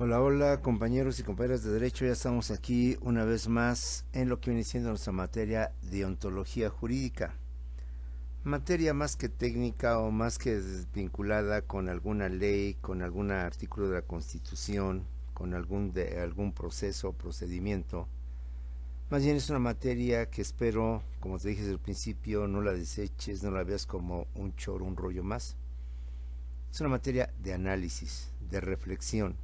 Hola, hola compañeros y compañeras de Derecho, ya estamos aquí una vez más en lo que viene siendo nuestra materia de ontología jurídica. Materia más que técnica o más que vinculada con alguna ley, con algún artículo de la Constitución, con algún proceso o procedimiento. Más bien es una materia que espero, como te dije desde el principio, no la deseches, no la veas como un choro, un rollo más. Es una materia de análisis, de reflexión,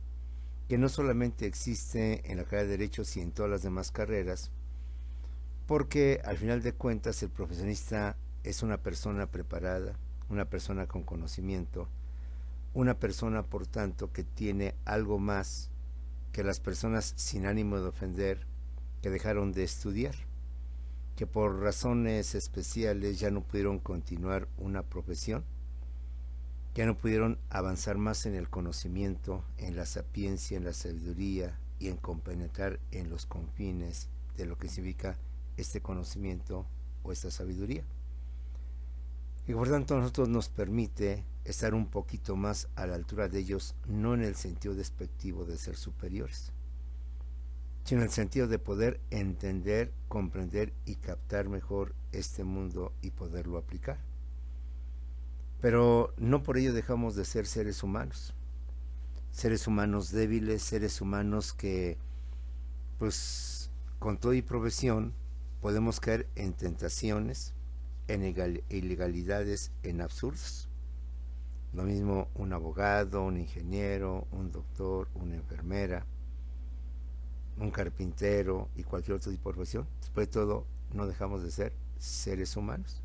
que no solamente existe en la carrera de Derecho, sino en todas las demás carreras, porque al final de cuentas el profesionista es una persona preparada, una persona con conocimiento, una persona por tanto que tiene algo más que las personas sin ánimo de ofender que dejaron de estudiar, que por razones especiales ya no pudieron continuar una profesión, ya no pudieron avanzar más en el conocimiento, en la sapiencia, en la sabiduría y en compenetrar en los confines de lo que significa este conocimiento o esta sabiduría. Y por tanto a nosotros nos permite estar un poquito más a la altura de ellos, no en el sentido despectivo de ser superiores, sino en el sentido de poder entender, comprender y captar mejor este mundo y poderlo aplicar. Pero no por ello dejamos de ser seres humanos débiles, seres humanos que, pues, con todo y profesión, podemos caer en tentaciones, en ilegalidades, en absurdos. Lo mismo un abogado, un ingeniero, un doctor, una enfermera, un carpintero y cualquier otro tipo de profesión. Después de todo, no dejamos de ser seres humanos.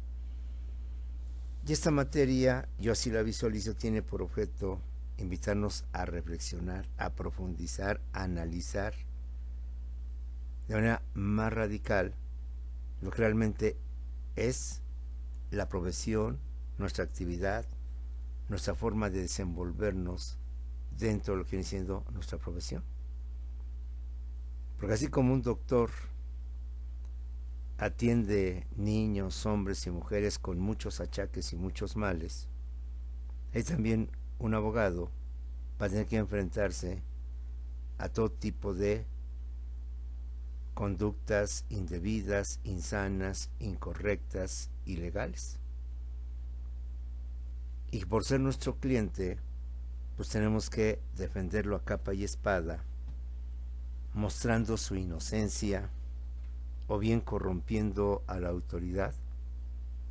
Y esta materia, yo así la visualizo, tiene por objeto invitarnos a reflexionar, a profundizar, a analizar de manera más radical lo que realmente es la profesión, nuestra actividad, nuestra forma de desenvolvernos dentro de lo que viene siendo nuestra profesión. Porque así como un doctor atiende niños, hombres y mujeres con muchos achaques y muchos males, hay también un abogado va a tener que enfrentarse a todo tipo de conductas indebidas, insanas, incorrectas, ilegales. Y por ser nuestro cliente, pues tenemos que defenderlo a capa y espada, mostrando su inocencia o bien corrompiendo a la autoridad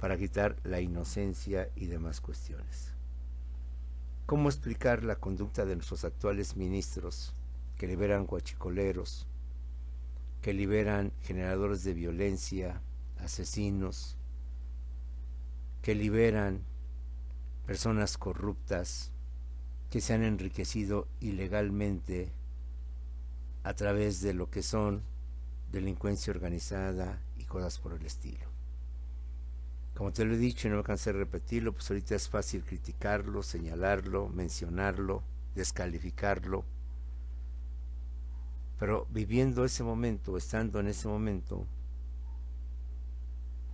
para quitar la inocencia y demás cuestiones. ¿Cómo explicar la conducta de nuestros actuales ministros que liberan guachicoleros, que liberan generadores de violencia, asesinos, que liberan personas corruptas que se han enriquecido ilegalmente a través de lo que son delincuencia organizada y cosas por el estilo? Como te lo he dicho y no me cansé de repetirlo, pues ahorita es fácil criticarlo, señalarlo, mencionarlo, descalificarlo, pero viviendo ese momento, estando en ese momento,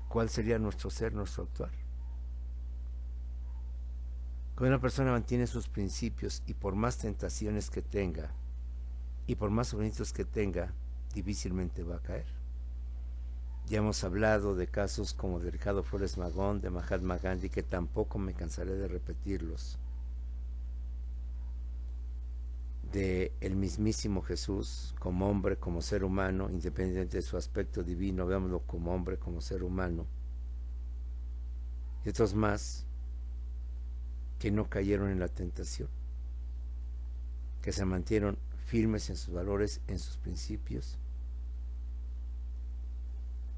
¿cuál sería nuestro ser, nuestro actuar? Cuando una persona mantiene sus principios y por más tentaciones que tenga y por más sufrimientos que tenga, difícilmente va a caer. Ya hemos hablado de casos como de Ricardo Flores Magón, de Mahatma Gandhi, que tampoco me cansaré de repetirlos, de el mismísimo Jesús como hombre, como ser humano, independientemente de su aspecto divino, veámoslo como hombre, como ser humano, y otros más que no cayeron en la tentación, que se mantieron firmes en sus valores, en sus principios,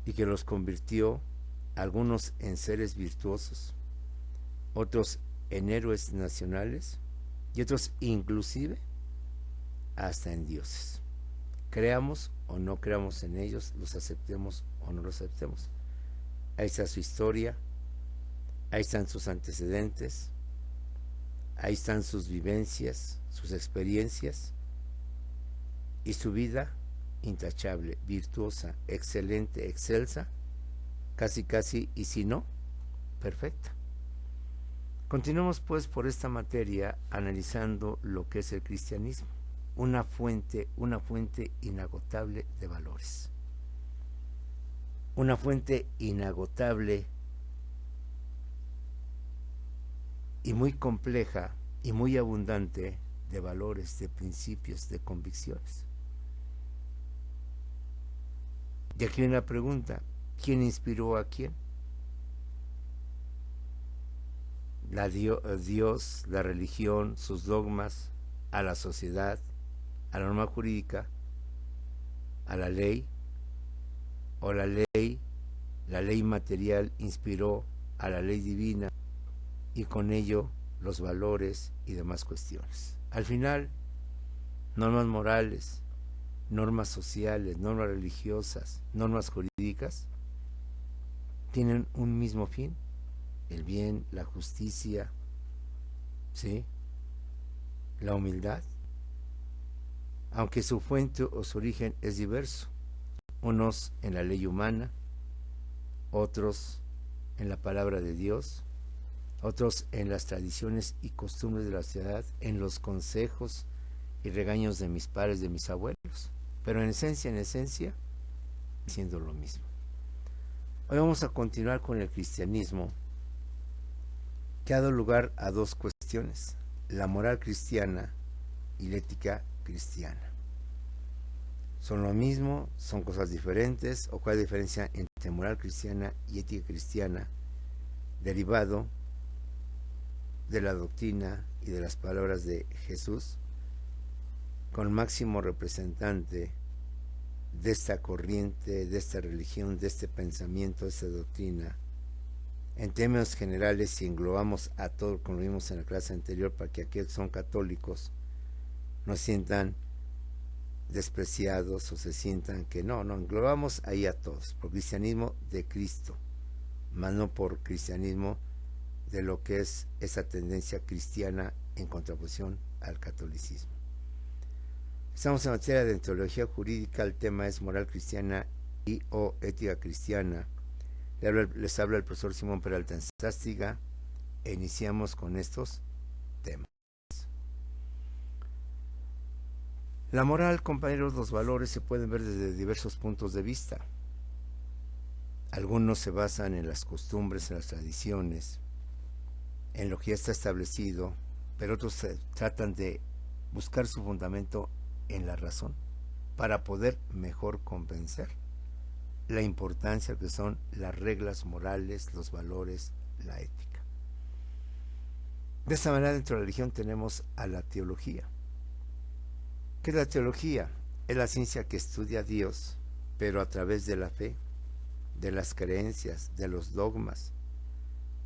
y que los convirtió algunos en seres virtuosos, otros en héroes nacionales y otros inclusive hasta en dioses. Creamos o no creamos en ellos, los aceptemos o no los aceptemos. Ahí está su historia, ahí están sus antecedentes, ahí están sus vivencias, sus experiencias y su vida intachable, virtuosa, excelente, excelsa, casi casi, y si no, perfecta. Continuemos pues por esta materia analizando lo que es el cristianismo. una fuente inagotable de valores. Una fuente inagotable y muy compleja y muy abundante de valores, de principios, de convicciones. Y aquí una pregunta: ¿quién inspiró a quién? Dios, la religión, sus dogmas, a la sociedad, a la norma jurídica, a la ley, o la ley material inspiró a la ley divina y con ello los valores y demás cuestiones. Al final, normas morales, normas sociales, normas religiosas, normas jurídicas, tienen un mismo fin: el bien, la justicia, ¿sí?, la humildad, aunque su fuente o su origen es diverso, unos en la ley humana, otros en la palabra de Dios, otros en las tradiciones y costumbres de la sociedad, en los consejos y regaños de mis padres, de mis abuelos, pero en esencia, siendo lo mismo. Hoy vamos a continuar con el cristianismo, que ha dado lugar a dos cuestiones: la moral cristiana y la ética cristiana. ¿Son lo mismo? ¿Son cosas diferentes? ¿O cuál es la diferencia entre moral cristiana y ética cristiana, derivado de la doctrina y de las palabras de Jesús, con el máximo representante de esta corriente, de esta religión, de este pensamiento, de esta doctrina? En términos generales, si englobamos a todo, como lo vimos en la clase anterior, para que aquellos que son católicos no sientan despreciados o se sientan que no, englobamos ahí a todos, por cristianismo de Cristo, más no por cristianismo de lo que es esa tendencia cristiana en contraposición al catolicismo. Estamos en materia de teología jurídica, el tema es moral cristiana y o ética cristiana. Les habla el profesor Simón Peralta Sástiga e iniciamos con estos temas. La moral, compañeros, los valores se pueden ver desde diversos puntos de vista. Algunos se basan en las costumbres, en las tradiciones, en lo que ya está establecido, pero otros tratan de buscar su fundamento en la razón para poder mejor convencer la importancia que son las reglas morales, los valores, la ética. De esta manera, dentro de la religión tenemos a la teología. ¿Qué es la teología? Es la ciencia que estudia a Dios, pero a través de la fe, de las creencias, de los dogmas,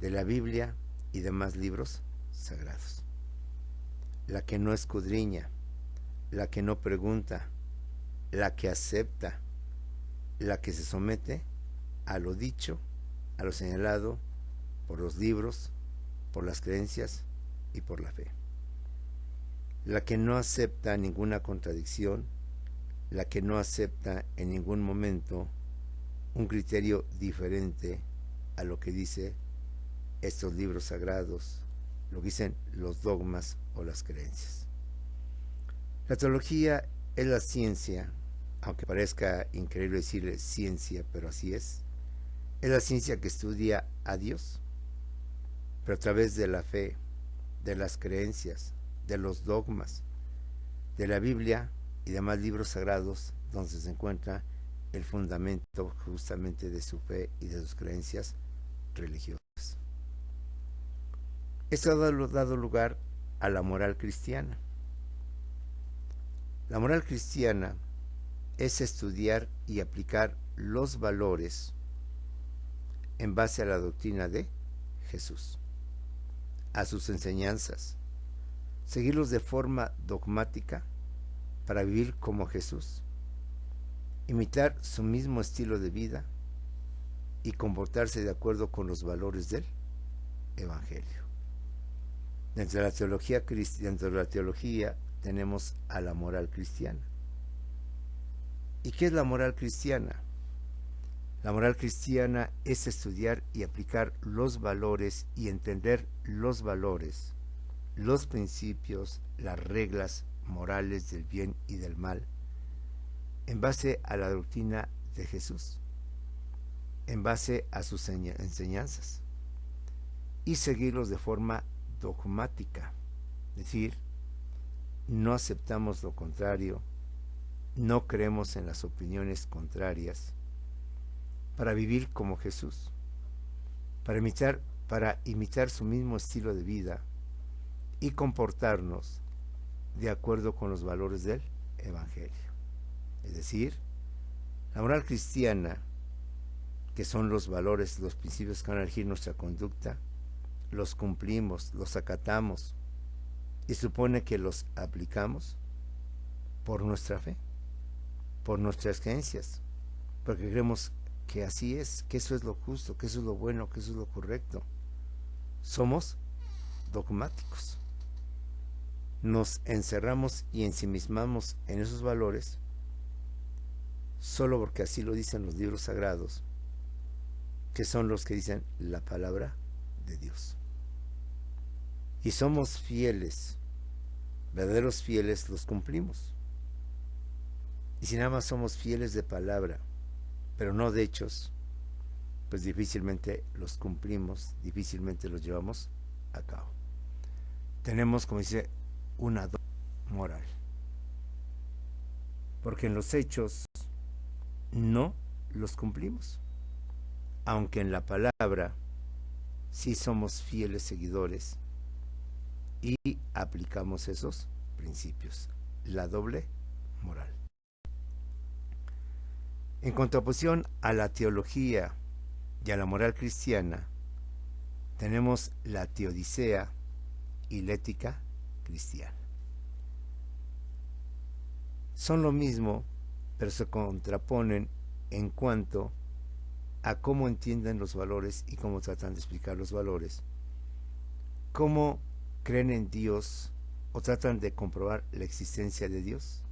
de la Biblia y demás libros sagrados. La que no escudriña, la que no pregunta, la que acepta, la que se somete a lo dicho, a lo señalado por los libros, por las creencias y por la fe. La que no acepta ninguna contradicción, la que no acepta en ningún momento un criterio diferente a lo que dice estos libros sagrados, lo que dicen los dogmas o las creencias. La teología es la ciencia, aunque parezca increíble decirle ciencia, pero así es la ciencia que estudia a Dios, pero a través de la fe, de las creencias, de los dogmas, de la Biblia y demás libros sagrados, donde se encuentra el fundamento justamente de su fe y de sus creencias religiosas. Esto ha dado lugar a la moral cristiana. La moral cristiana es estudiar y aplicar los valores en base a la doctrina de Jesús, a sus enseñanzas, seguirlos de forma dogmática para vivir como Jesús, imitar su mismo estilo de vida y comportarse de acuerdo con los valores del Evangelio. Dentro de la teología tenemos a la moral cristiana. ¿Y qué es la moral cristiana? La moral cristiana es estudiar y aplicar los valores y entender los valores, los principios, las reglas morales del bien y del mal, en base a la doctrina de Jesús, en base a sus enseñanzas, y seguirlos de forma dogmática, es decir, no aceptamos lo contrario, no creemos en las opiniones contrarias, para vivir como Jesús, para imitar su mismo estilo de vida y comportarnos de acuerdo con los valores del Evangelio. Es decir, la moral cristiana, que son los valores, los principios que van a regir nuestra conducta, los cumplimos, los acatamos y supone que los aplicamos por nuestra fe, por nuestras creencias, porque creemos que así es, que eso es lo justo, que eso es lo bueno, que eso es lo correcto. Somos dogmáticos. Nos encerramos y ensimismamos en esos valores solo porque así lo dicen los libros sagrados, que son los que dicen la palabra de Dios. Y somos fieles, verdaderos fieles, los cumplimos. Y si nada más somos fieles de palabra, pero no de hechos, pues difícilmente los cumplimos, difícilmente los llevamos a cabo. Tenemos, como dice, una moral. Porque en los hechos no los cumplimos. Aunque en la palabra sí somos fieles seguidores y aplicamos esos principios. La doble moral. En contraposición a la teología y a la moral cristiana, tenemos la teodicea y la ética cristiana. Son lo mismo, pero se contraponen en cuanto a cómo entienden los valores y cómo tratan de explicar los valores, cómo creen en Dios o tratan de comprobar la existencia de Dios,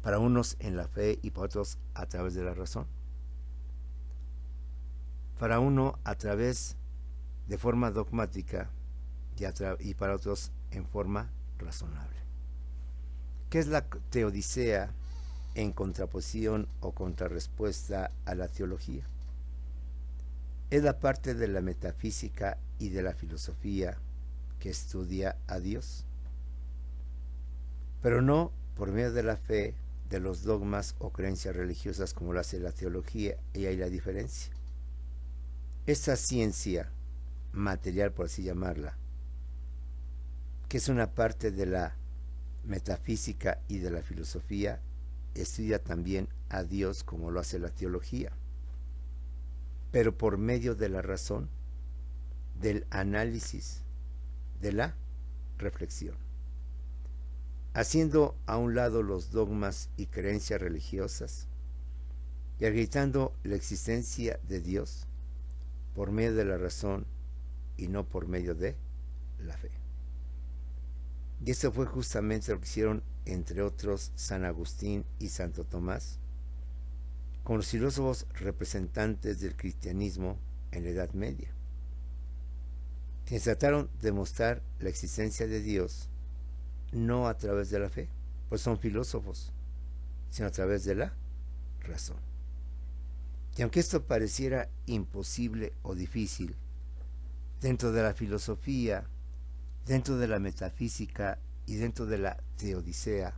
para unos en la fe y para otros a través de la razón, para uno a través de forma dogmática y para otros en forma razonable. ¿Qué es la teodicea en contraposición o contrarrespuesta a la teología? Es la parte de la metafísica y de la filosofía que estudia a Dios, pero no por medio de la fe, de los dogmas o creencias religiosas como lo hace la teología, y hay la diferencia. Esta ciencia material, por así llamarla, que es una parte de la metafísica y de la filosofía, estudia también a Dios como lo hace la teología, pero por medio de la razón, del análisis, de la reflexión, haciendo a un lado los dogmas y creencias religiosas y acreditando la existencia de Dios por medio de la razón y no por medio de la fe. Y esto fue justamente lo que hicieron, entre otros, San Agustín y Santo Tomás, con los filósofos representantes del cristianismo en la Edad Media, quienes trataron de mostrar la existencia de Dios no a través de la fe, pues son filósofos, sino a través de la razón. Y aunque esto pareciera imposible o difícil, dentro de la filosofía, dentro de la metafísica y dentro de la teodicea,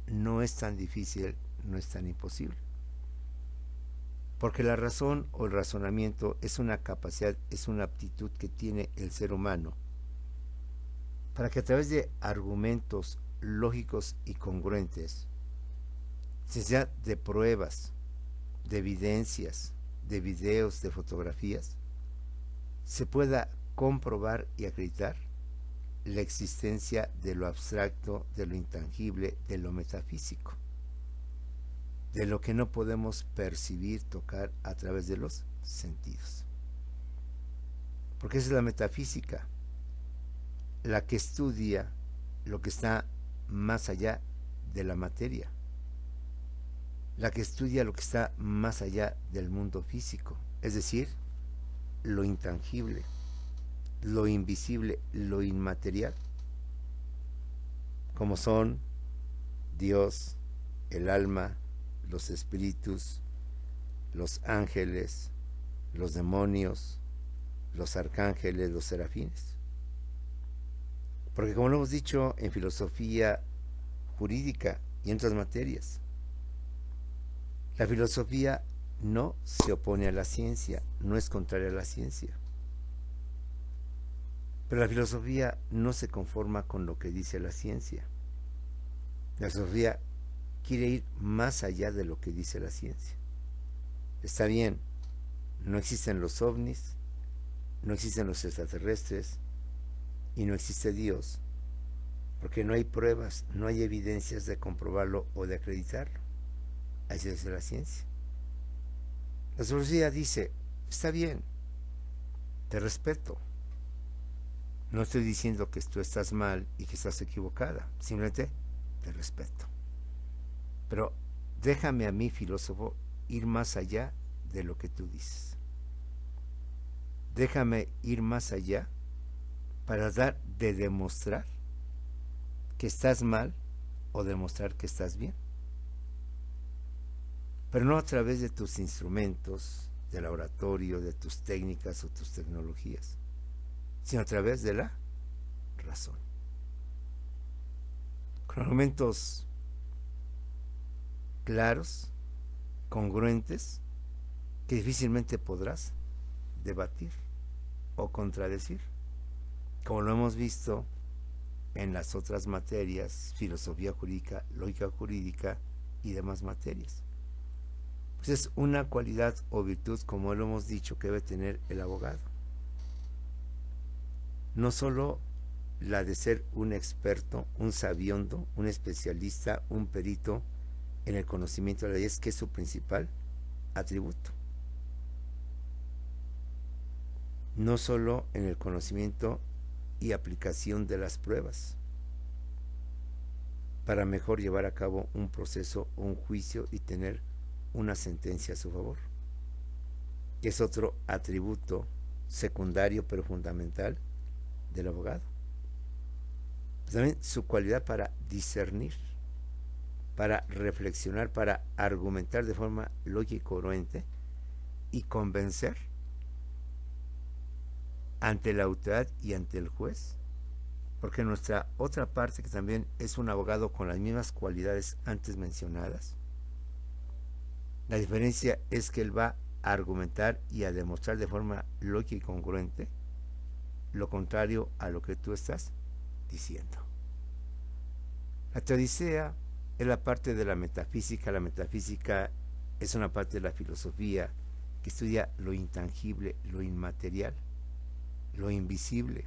no es tan difícil, no es tan imposible. Porque la razón o el razonamiento es una capacidad, es una aptitud que tiene el ser humano para que a través de argumentos lógicos y congruentes, sea de pruebas, de evidencias, de videos, de fotografías, se pueda comprobar y acreditar la existencia de lo abstracto, de lo intangible, de lo metafísico, de lo que no podemos percibir, tocar a través de los sentidos. Porque esa es la metafísica, la que estudia lo que está más allá de la materia, la que estudia lo que está más allá del mundo físico, es decir, lo intangible, lo invisible, lo inmaterial. como son Dios, el alma, los espíritus, los ángeles, los demonios, los arcángeles, los serafines. Porque como lo hemos dicho en filosofía jurídica y en otras materias, la filosofía no se opone a la ciencia, no es contraria a la ciencia. Pero la filosofía no se conforma con lo que dice la ciencia. La filosofía quiere ir más allá de lo que dice la ciencia. Está bien, no existen los ovnis, no existen los extraterrestres y no existe Dios, porque no hay pruebas, no hay evidencias de comprobarlo o de acreditarlo. Así es la ciencia. La filosofía dice, está bien, te respeto. No estoy diciendo que tú estás mal y que estás equivocada, simplemente te respeto. Pero déjame a mí, filósofo, ir más allá de lo que tú dices. Déjame ir más allá para dar de demostrar que estás mal o demostrar que estás bien. Pero no a través de tus instrumentos, del laboratorio, de tus técnicas o tus tecnologías, sino a través de la razón. Con argumentos claros, congruentes, que difícilmente podrás debatir o contradecir, como lo hemos visto en las otras materias, filosofía jurídica, lógica jurídica y demás materias. Pues es una cualidad o virtud, como lo hemos dicho, que debe tener el abogado. No solo la de ser un experto, un sabiondo, un especialista, un perito en el conocimiento de la ley, que es su principal atributo. No solo en el conocimiento y aplicación de las pruebas, para mejor llevar a cabo un proceso o un juicio y tener una sentencia a su favor. Es otro atributo secundario pero fundamental del abogado. También su cualidad para discernir, para reflexionar, para argumentar de forma lógica y coherente y convencer ante la autoridad y ante el juez. Porque nuestra otra parte, que también es un abogado con las mismas cualidades antes mencionadas, la diferencia es que él va a argumentar y a demostrar de forma lógica y congruente lo contrario a lo que tú estás diciendo. La teodicea es la parte de la metafísica. La metafísica es una parte de la filosofía que estudia lo intangible, lo inmaterial, lo invisible,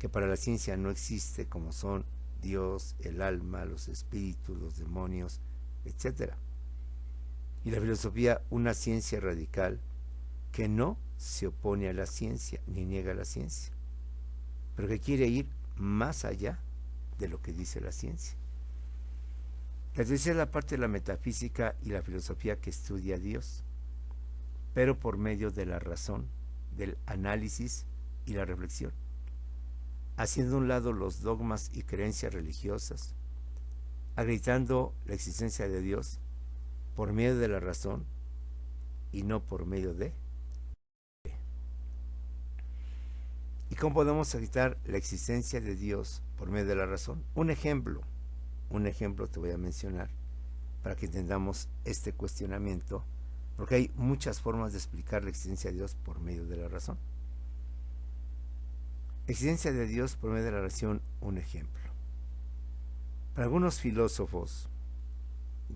que para la ciencia no existe, como son Dios, el alma, los espíritus, los demonios, etc. Y la filosofía, una ciencia radical que no se opone a la ciencia ni niega la ciencia, pero que quiere ir más allá de lo que dice la ciencia. La tercera es la parte de la metafísica y la filosofía que estudia a Dios, pero por medio de la razón, del análisis y la reflexión, haciendo a un lado los dogmas y creencias religiosas, acreditando la existencia de Dios por medio de la razón y no por medio de. ¿Y cómo podemos acreditar la existencia de Dios por medio de la razón? Un ejemplo te voy a mencionar para que entendamos este cuestionamiento, porque hay muchas formas de explicar la existencia de Dios por medio de la razón. Existencia de Dios por medio de la razón, un ejemplo. Para algunos filósofos,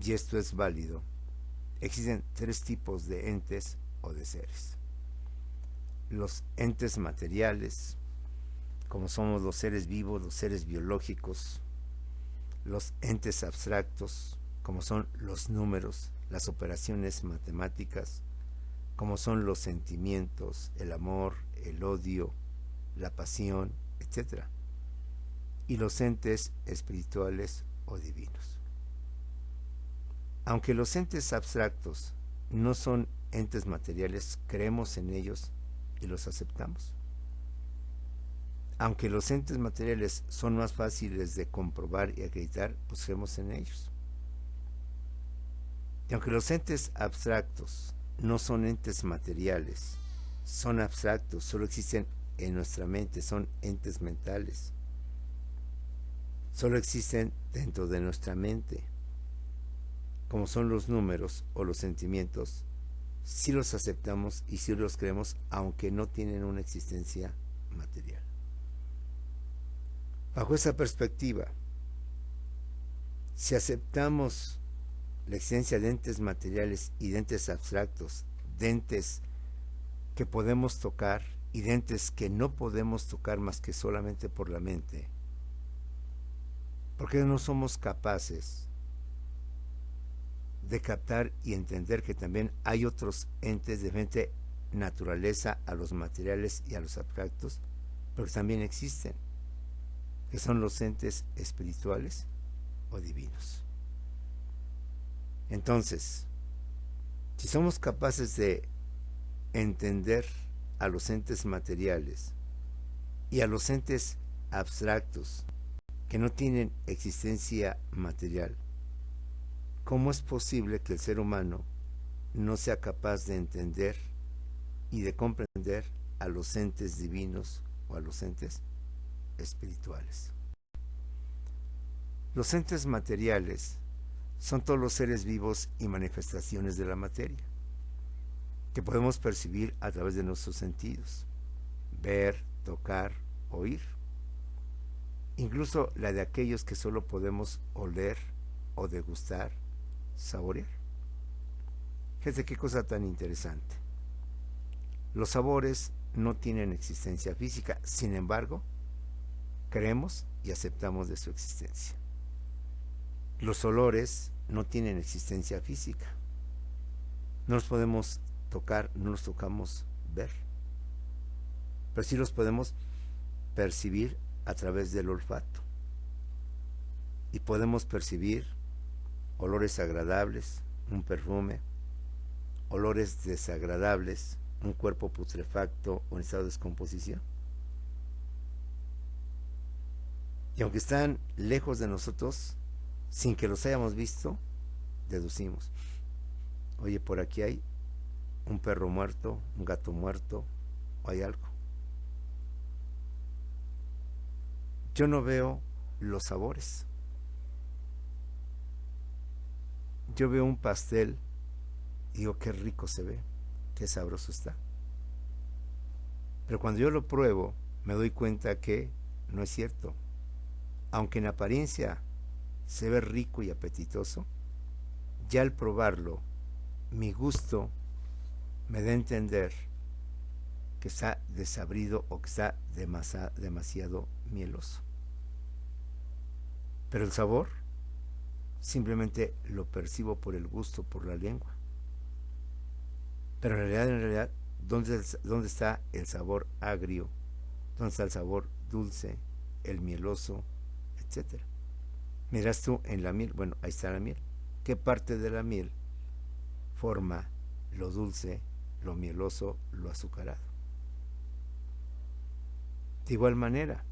y esto es válido, existen tres tipos de entes o de seres. Los entes materiales, como somos los seres vivos, los seres biológicos. Los entes abstractos, como son los números, las operaciones matemáticas, como son los sentimientos, el amor, el odio, la pasión, etc. Y los entes espirituales o divinos. Aunque los entes abstractos no son entes materiales, creemos en ellos y los aceptamos. aunque los entes materiales son más fáciles de comprobar y acreditar, pues creemos en ellos. Y aunque los entes abstractos no son entes materiales, son abstractos, solo existen en nuestra mente, son entes mentales. Solo existen dentro de nuestra mente, como son los números o los sentimientos, sí los aceptamos y sí los creemos, aunque no tienen una existencia material. Bajo esa perspectiva, si aceptamos la existencia de entes materiales y de entes abstractos, de entes que podemos tocar y de entes que no podemos tocar más que solamente por la mente, ¿por qué no somos capaces de captar y entender que también hay otros entes de diferente naturaleza a los materiales y a los abstractos, pero que también existen, que son los entes espirituales o divinos? Entonces, si somos capaces de entender a los entes materiales y a los entes abstractos que no tienen existencia material, ¿cómo es posible que el ser humano no sea capaz de entender y de comprender a los entes divinos o a los entes espirituales? Los entes materiales son todos los seres vivos y manifestaciones de la materia, que podemos percibir a través de nuestros sentidos: ver, tocar, oír. Incluso la de aquellos que solo podemos oler o degustar, saborear. Fíjense qué cosa tan interesante. Los sabores no tienen existencia física, sin embargo, creemos y aceptamos de su existencia. Los olores no tienen existencia física. No los podemos tocar, no los tocamos ver, pero sí los podemos percibir a través del olfato. Y podemos percibir olores agradables, un perfume, olores desagradables, un cuerpo putrefacto o en estado de descomposición. Y aunque están lejos de nosotros, sin que los hayamos visto, deducimos: oye, por aquí hay un perro muerto, un gato muerto, o hay algo. Yo no veo los sabores. Yo veo un pastel y digo, qué rico se ve, qué sabroso está. Pero cuando yo lo pruebo, me doy cuenta que no es cierto. Aunque en apariencia se ve rico y apetitoso, ya al probarlo, mi gusto me da a entender que está desabrido o que está demasiado mieloso. Pero el sabor simplemente lo percibo por el gusto, por la lengua. Pero en realidad, ¿dónde está el sabor agrio? ¿Dónde está el sabor dulce, el mieloso, etcétera? Miras tú en la miel, bueno, ahí está la miel. ¿Qué parte de la miel forma lo dulce, lo mieloso, lo azucarado? De igual manera,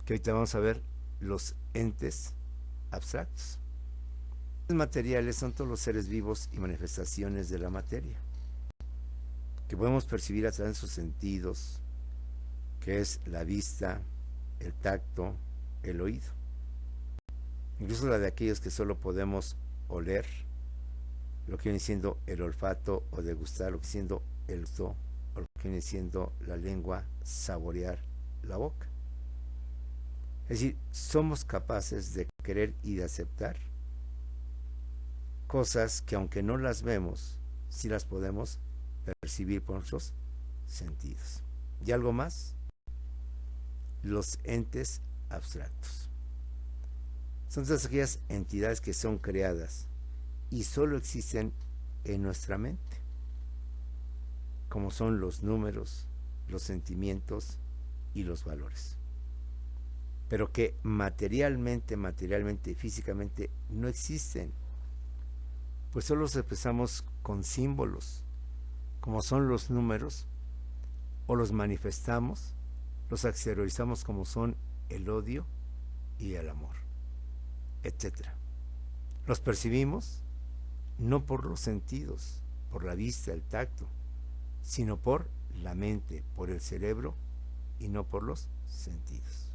que ahorita vamos a ver los entes abstractos. Los materiales son todos los seres vivos y manifestaciones de la materia, que podemos percibir a través de sus sentidos, que es la vista, el tacto, el oído. Incluso la de aquellos que solo podemos oler, lo que viene siendo el olfato, o degustar, lo que viene siendo el gusto, o lo que viene siendo la lengua, saborear, la boca. Es decir, somos capaces de querer y de aceptar cosas que, aunque no las vemos, sí las podemos percibir por nuestros sentidos. ¿Y algo más? Los entes abstractos son todas aquellas entidades que son creadas y solo existen en nuestra mente, como son los números, los sentimientos y los valores, pero que materialmente y físicamente no existen, pues solo los expresamos con símbolos, como son los números, o los manifestamos los exteriorizamos como son el odio y el amor, etcétera. Los percibimos no por los sentidos, por la vista, el tacto, sino por la mente, por el cerebro y no por los sentidos.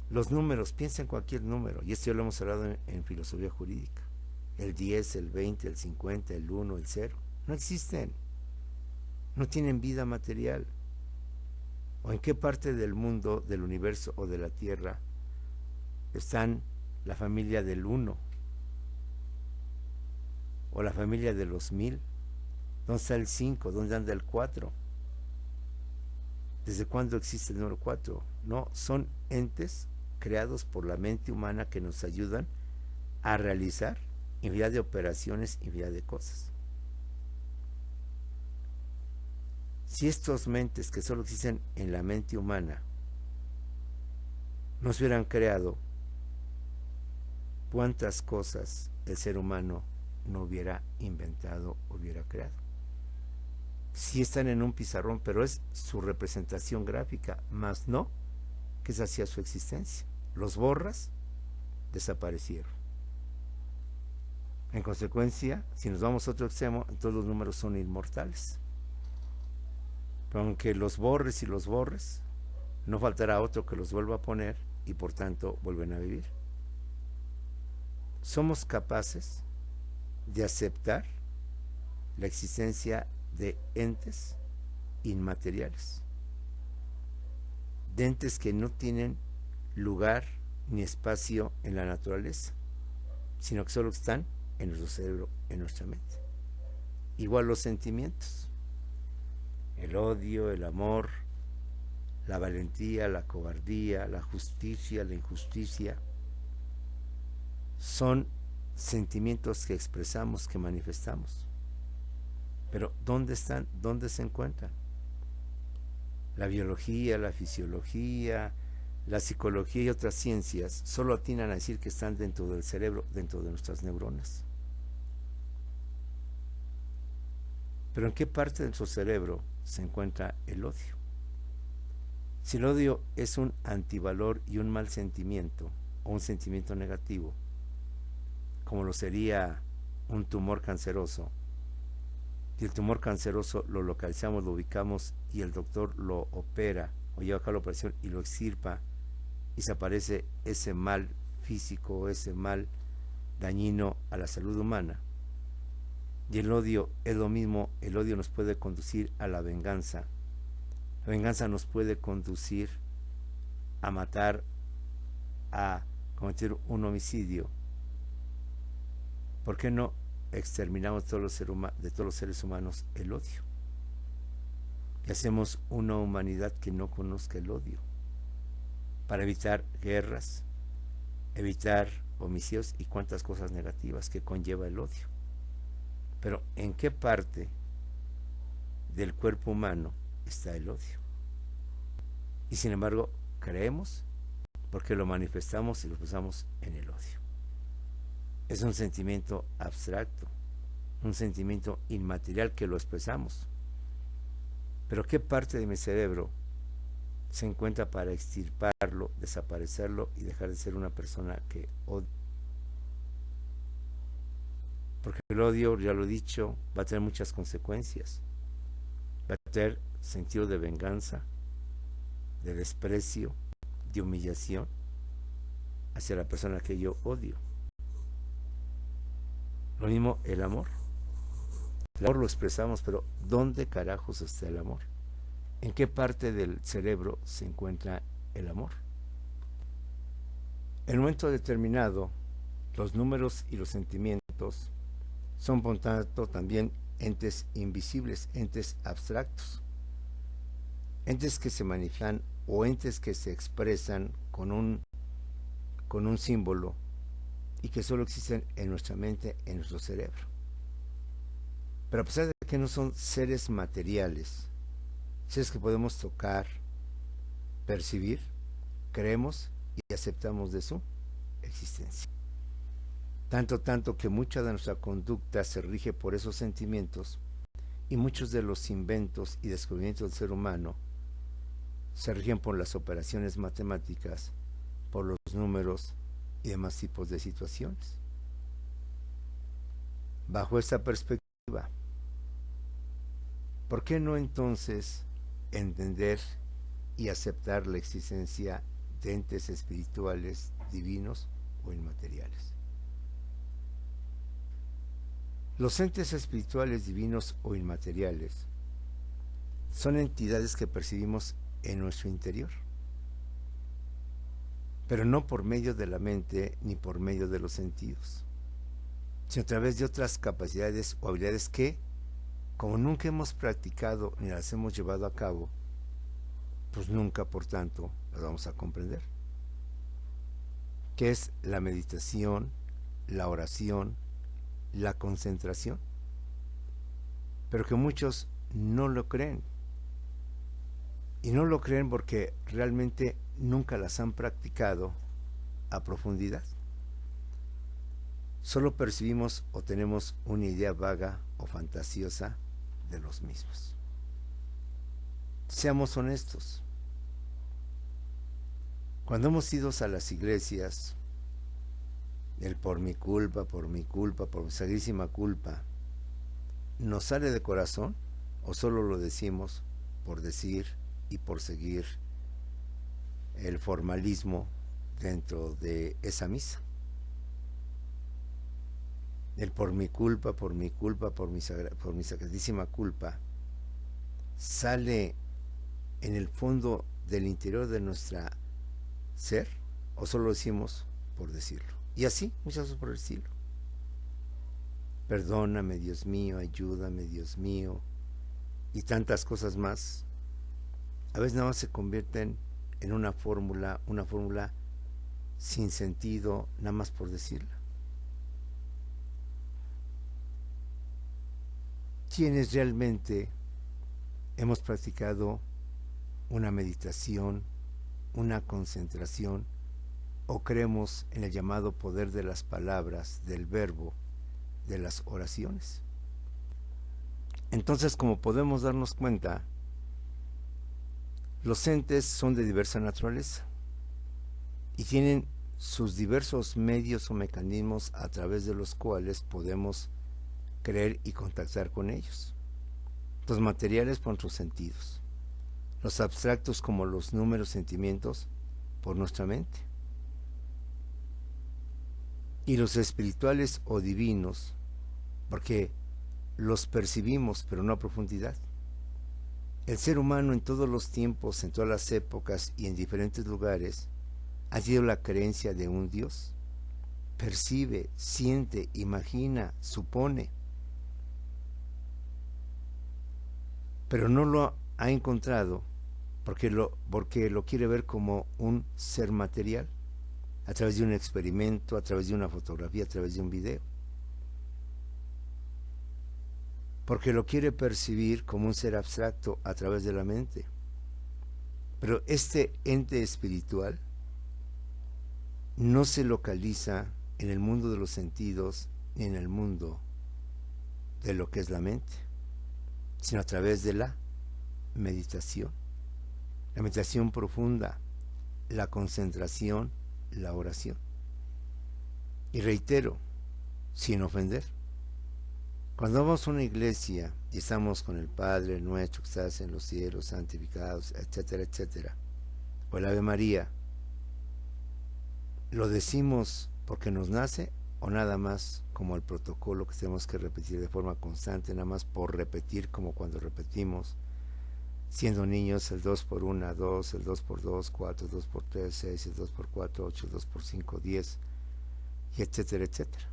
Los números, piensa en cualquier número, y esto ya lo hemos hablado en filosofía jurídica. El 10, el 20, el 50, el 1, el 0, no existen, no tienen vida material. ¿O en qué parte del mundo, del universo o de la Tierra están la familia del 1 o la familia de los 1000? ¿Dónde está el 5? ¿Dónde anda el 4? ¿Desde cuándo existe el número 4? No, son entes creados por la mente humana que nos ayudan a realizar infinidad de operaciones, infinidad de cosas. Si estos mentes que solo existen en la mente humana no se hubieran creado, ¿cuántas cosas el ser humano no hubiera inventado, hubiera creado? Sí están en un pizarrón, pero es su representación gráfica, más no que esa hacía su existencia. Los borras, desaparecieron. En consecuencia, si nos vamos a otro extremo, entonces los números son inmortales. Pero aunque los borres y los borres, no faltará otro que los vuelva a poner y por tanto vuelven a vivir. Somos capaces de aceptar la existencia de entes inmateriales, de entes que no tienen lugar ni espacio en la naturaleza, sino que solo están en nuestro cerebro, en nuestra mente. Igual los sentimientos, el odio, el amor, la valentía, la cobardía, la justicia, la injusticia, son sentimientos que expresamos, que manifestamos. Pero ¿dónde están? ¿Dónde se encuentran? La biología, la fisiología, la psicología y otras ciencias solo atinan a decir que están dentro del cerebro, dentro de nuestras neuronas. Pero ¿en qué parte de nuestro cerebro se encuentra el odio? Si el odio es un antivalor y un mal sentimiento, o un sentimiento negativo, como lo sería un tumor canceroso, y el tumor canceroso lo localizamos, lo ubicamos y el doctor lo opera o lleva a cabo la operación y lo extirpa y desaparece ese mal físico, ese mal dañino a la salud humana. Y el odio es lo mismo, el odio nos puede conducir a la venganza. La venganza nos puede conducir a matar, a cometer un homicidio. ¿Por qué no exterminamos de todos los seres humanos el odio? Y hacemos una humanidad que no conozca el odio, para evitar guerras, evitar homicidios y cuantas cosas negativas que conlleva el odio. Pero ¿en qué parte del cuerpo humano está el odio? Y sin embargo, creemos porque lo manifestamos y lo expresamos en el odio. Es un sentimiento abstracto, un sentimiento inmaterial que lo expresamos. Pero ¿qué parte de mi cerebro se encuentra para extirparlo, desaparecerlo y dejar de ser una persona que odia? Porque el odio, ya lo he dicho, va a tener muchas consecuencias. Va a tener sentido de venganza, de desprecio, de humillación hacia la persona que yo odio. Lo mismo el amor. El amor lo expresamos, pero ¿dónde carajos está el amor? ¿En qué parte del cerebro se encuentra el amor? En un momento determinado, los números y los sentimientos son por tanto también entes invisibles, entes abstractos, entes que se manifiestan o entes que se expresan con un símbolo y que solo existen en nuestra mente, en nuestro cerebro. Pero a pesar de que no son seres materiales, seres que podemos tocar, percibir, creemos y aceptamos de su existencia. Tanto que mucha de nuestra conducta se rige por esos sentimientos y muchos de los inventos y descubrimientos del ser humano se rigen por las operaciones matemáticas, por los números y demás tipos de situaciones. Bajo esta perspectiva, ¿por qué no entonces entender y aceptar la existencia de entes espirituales, divinos o inmateriales? Los entes espirituales, divinos o inmateriales son entidades que percibimos en nuestro interior, pero no por medio de la mente ni por medio de los sentidos, sino a través de otras capacidades o habilidades que, como nunca hemos practicado ni las hemos llevado a cabo, pues nunca, por tanto, las vamos a comprender. ¿Qué es la meditación, la oración, la concentración? Pero que muchos no lo creen. Y no lo creen porque realmente nunca las han practicado a profundidad. Solo percibimos o tenemos una idea vaga o fantasiosa de los mismos. Seamos honestos. Cuando hemos ido a las iglesias, el por mi culpa, por mi sagrísima culpa, ¿nos sale de corazón o solo lo decimos por decir y por seguir el formalismo dentro de esa misa? El por mi culpa, por mi sagradísima culpa, ¿sale en el fondo del interior de nuestra ser o solo lo decimos por decirlo? Y así, muchas veces por el estilo. Perdóname, Dios mío, ayúdame, Dios mío, y tantas cosas más. A veces nada más se convierten en una fórmula sin sentido, nada más por decirla. Quienes realmente hemos practicado una meditación, una concentración, o creemos en el llamado poder de las palabras, del verbo, de las oraciones. Entonces, como podemos darnos cuenta, los entes son de diversa naturaleza y tienen sus diversos medios o mecanismos a través de los cuales podemos creer y contactar con ellos. Los materiales por nuestros sentidos, los abstractos como los números, sentimientos por nuestra mente, y los espirituales o divinos porque los percibimos pero no a profundidad. El ser humano en todos los tiempos, en todas las épocas y en diferentes lugares ha sido la creencia de un Dios. Percibe, siente, imagina, supone, pero no lo ha encontrado porque lo quiere ver como un ser material, a través de un experimento, a través de una fotografía, a través de un video. Porque lo quiere percibir como un ser abstracto a través de la mente. Pero este ente espiritual no se localiza en el mundo de los sentidos ni en el mundo de lo que es la mente, sino a través de la meditación profunda, la concentración, la oración. Y reitero, sin ofender, cuando vamos a una iglesia y estamos con el Padre nuestro que estás en los cielos, santificados, etcétera, etcétera, o el Ave María, ¿lo decimos porque nos nace o nada más como el protocolo que tenemos que repetir de forma constante, nada más por repetir, como cuando repetimos siendo niños el 2 por 1, 2, el 2 por 2, 4, el 2 por 3, 6, el 2 por 4, 8, el 2 por 5, 10, y etcétera, etcétera?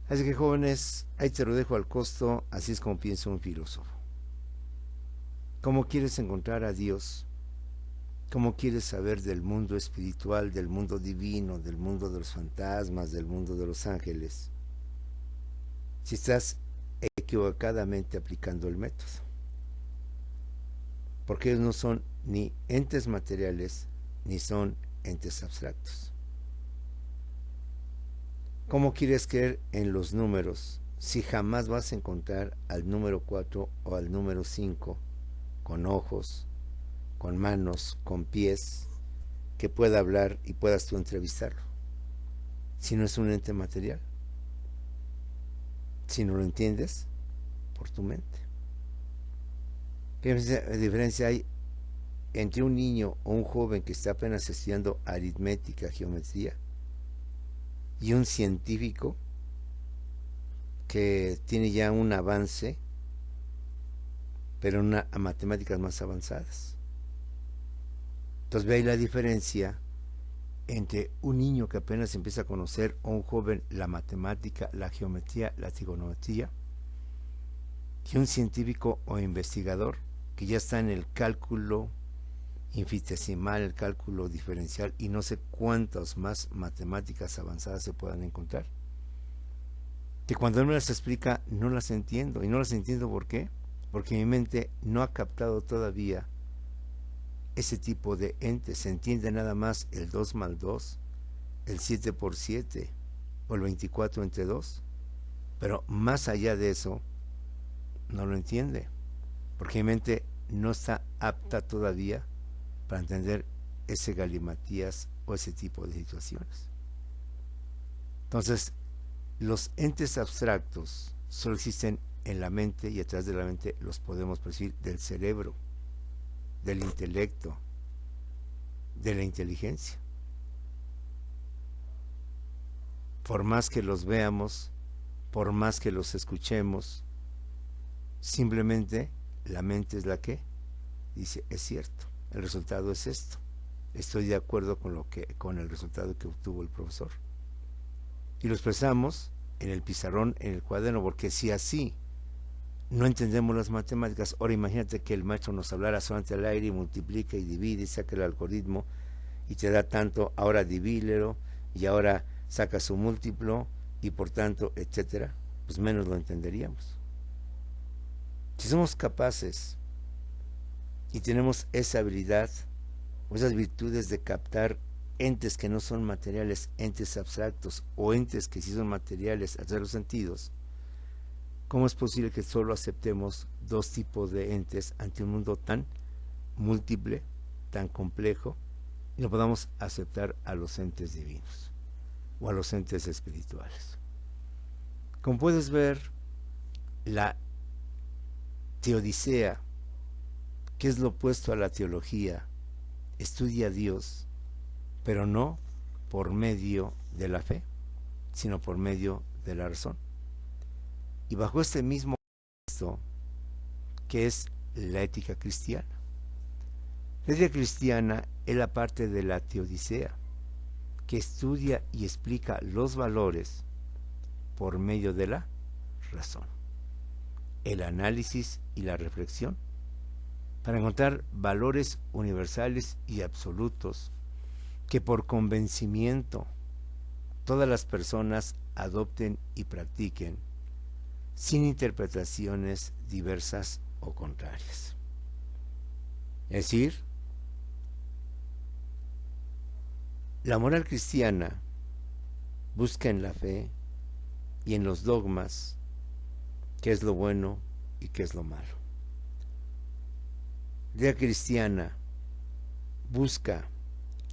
Así que, jóvenes, ahí te lo dejo al costo, así es como piensa un filósofo. ¿Cómo quieres encontrar a Dios? ¿Cómo quieres saber del mundo espiritual, del mundo divino, del mundo de los fantasmas, del mundo de los ángeles, si estás equivocadamente aplicando el método? Porque ellos no son ni entes materiales ni son entes abstractos. ¿Cómo quieres creer en los números si jamás vas a encontrar al número 4 o al número 5 con ojos, con manos, con pies, que pueda hablar y puedas tú entrevistarlo. Si no es un ente material, si no lo entiendes, por tu mente. ¿Qué diferencia hay entre un niño o un joven que está apenas estudiando aritmética, geometría, y un científico que tiene ya un avance, pero a matemáticas más avanzadas? Entonces ve ahí la diferencia entre un niño que apenas empieza a conocer o un joven la matemática, la geometría, la trigonometría, y un científico o investigador que ya está en el cálculo infinitesimal, el cálculo diferencial y no sé cuántas más matemáticas avanzadas se puedan encontrar. Que cuando él me las explica no las entiendo. ¿Y no las entiendo por qué? Porque mi mente no ha captado todavía ese tipo de entes. Se entiende nada más el 2 más 2, el 7 por 7 o el 24 entre 2. Pero más allá de eso, no lo entiende. Porque mi mente no está apta todavía para entender ese galimatías o ese tipo de situaciones. Entonces, los entes abstractos solo existen en la mente y a través de la mente los podemos percibir del cerebro, del intelecto, de la inteligencia. Por más que los veamos, por más que los escuchemos, simplemente la mente es la que dice, es cierto, el resultado es esto. Estoy de acuerdo con el resultado que obtuvo el profesor. Y lo expresamos en el pizarrón, en el cuaderno, porque si así no entendemos las matemáticas, ahora imagínate que el maestro nos hablara solamente al aire y multiplica y divide y saca el algoritmo y te da tanto, ahora divídelo y ahora saca su múltiplo y por tanto, etcétera, pues menos lo entenderíamos. Si somos capaces y tenemos esa habilidad o esas virtudes de captar entes que no son materiales, entes abstractos o entes que sí son materiales a través de los sentidos, ¿cómo es posible que solo aceptemos dos tipos de entes ante un mundo tan múltiple, tan complejo, y no podamos aceptar a los entes divinos o a los entes espirituales? Como puedes ver, la teodicea, que es lo opuesto a la teología, estudia a Dios, pero no por medio de la fe, sino por medio de la razón. Y bajo este mismo contexto, que es la ética cristiana. La ética cristiana es la parte de la teodicea, que estudia y explica los valores por medio de la razón, el análisis y la reflexión, para encontrar valores universales y absolutos que por convencimiento todas las personas adopten y practiquen sin interpretaciones diversas o contrarias. Es decir, la moral cristiana busca en la fe y en los dogmas qué es lo bueno y qué es lo malo. La idea cristiana busca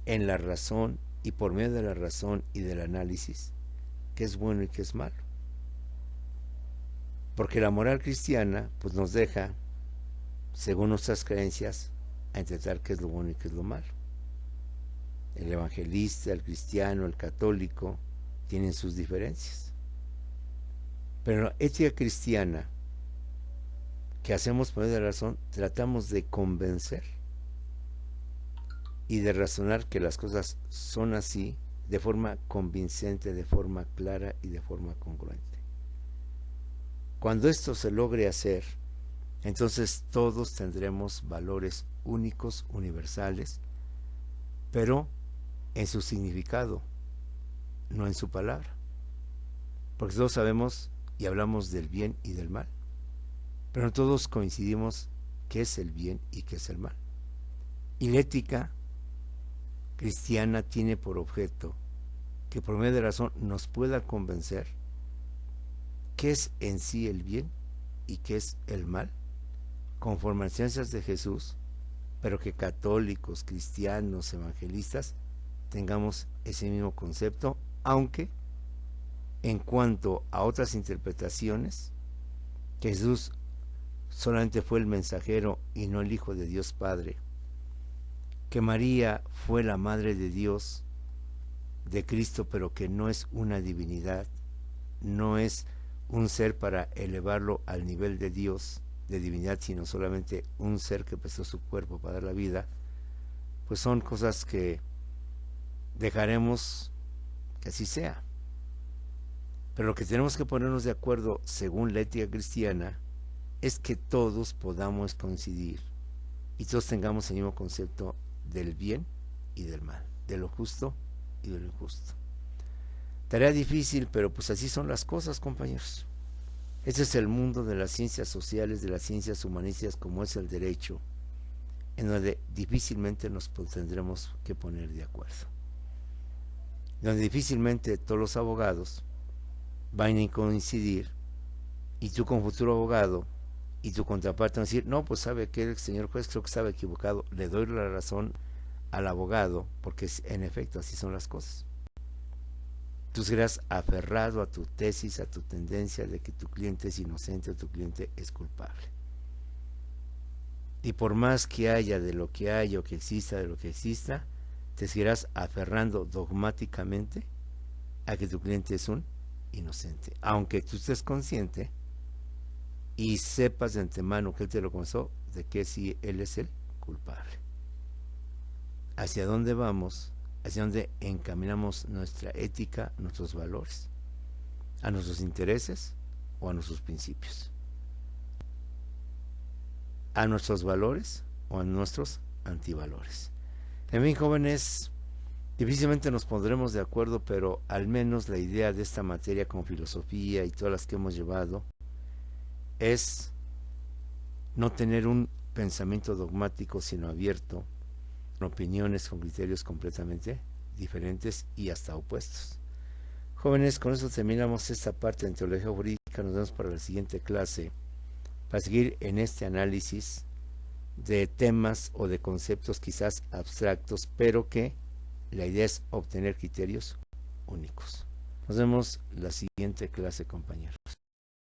en la razón y por medio de la razón y del análisis qué es bueno y qué es malo. Porque la moral cristiana pues nos deja, según nuestras creencias, a interpretar qué es lo bueno y qué es lo malo. El evangelista, el cristiano, el católico tienen sus diferencias. Pero la ética cristiana que hacemos por medio de la razón, tratamos de convencer y de razonar que las cosas son así de forma convincente, de forma clara y de forma congruente. Cuando esto se logre hacer, entonces todos tendremos valores únicos, universales, pero en su significado, no en su palabra. Porque todos sabemos y hablamos del bien y del mal, pero no todos coincidimos qué es el bien y qué es el mal. Y la ética cristiana tiene por objeto que por medio de la razón nos pueda convencer qué es en sí el bien y qué es el mal, conforme a las enseñanzas de Jesús, pero que católicos, cristianos, evangelistas tengamos ese mismo concepto, aunque en cuanto a otras interpretaciones, que Jesús solamente fue el mensajero y no el Hijo de Dios Padre, que María fue la Madre de Dios, de Cristo, pero que no es una divinidad, no es un ser para elevarlo al nivel de Dios, de divinidad, sino solamente un ser que prestó su cuerpo para dar la vida, pues son cosas que dejaremos que así sea. Pero lo que tenemos que ponernos de acuerdo, según la ética cristiana, es que todos podamos coincidir y todos tengamos el mismo concepto del bien y del mal, de lo justo y de lo injusto. Tarea difícil, pero pues así son las cosas, compañeros. Ese es el mundo de las ciencias sociales, de las ciencias humanísticas, como es el derecho, en donde difícilmente nos tendremos que poner de acuerdo. Donde difícilmente todos los abogados van a coincidir, y tú como futuro abogado y tu contraparte van a decir, no, pues sabe que el señor juez creo que estaba equivocado, le doy la razón al abogado, porque en efecto así son las cosas. Tú serás aferrado a tu tesis, a tu tendencia de que tu cliente es inocente o tu cliente es culpable. Y por más que haya de lo que haya o que exista de lo que exista, te seguirás aferrando dogmáticamente a que tu cliente es un inocente, aunque tú estés consciente y sepas de antemano que él te lo confesó, de que sí, él es el culpable. ¿Hacia dónde vamos? ¿Hacia dónde encaminamos nuestra ética, nuestros valores? ¿A nuestros intereses o a nuestros principios? ¿A nuestros valores o a nuestros antivalores? En fin, jóvenes, difícilmente nos pondremos de acuerdo, pero al menos la idea de esta materia con filosofía y todas las que hemos llevado es no tener un pensamiento dogmático, sino abierto, con opiniones, con criterios completamente diferentes y hasta opuestos. Jóvenes, con eso terminamos esta parte de teología jurídica. Nos vemos para la siguiente clase, para seguir en este análisis de temas o de conceptos quizás abstractos, pero que la idea es obtener criterios únicos. Nos vemos la siguiente clase, compañeros.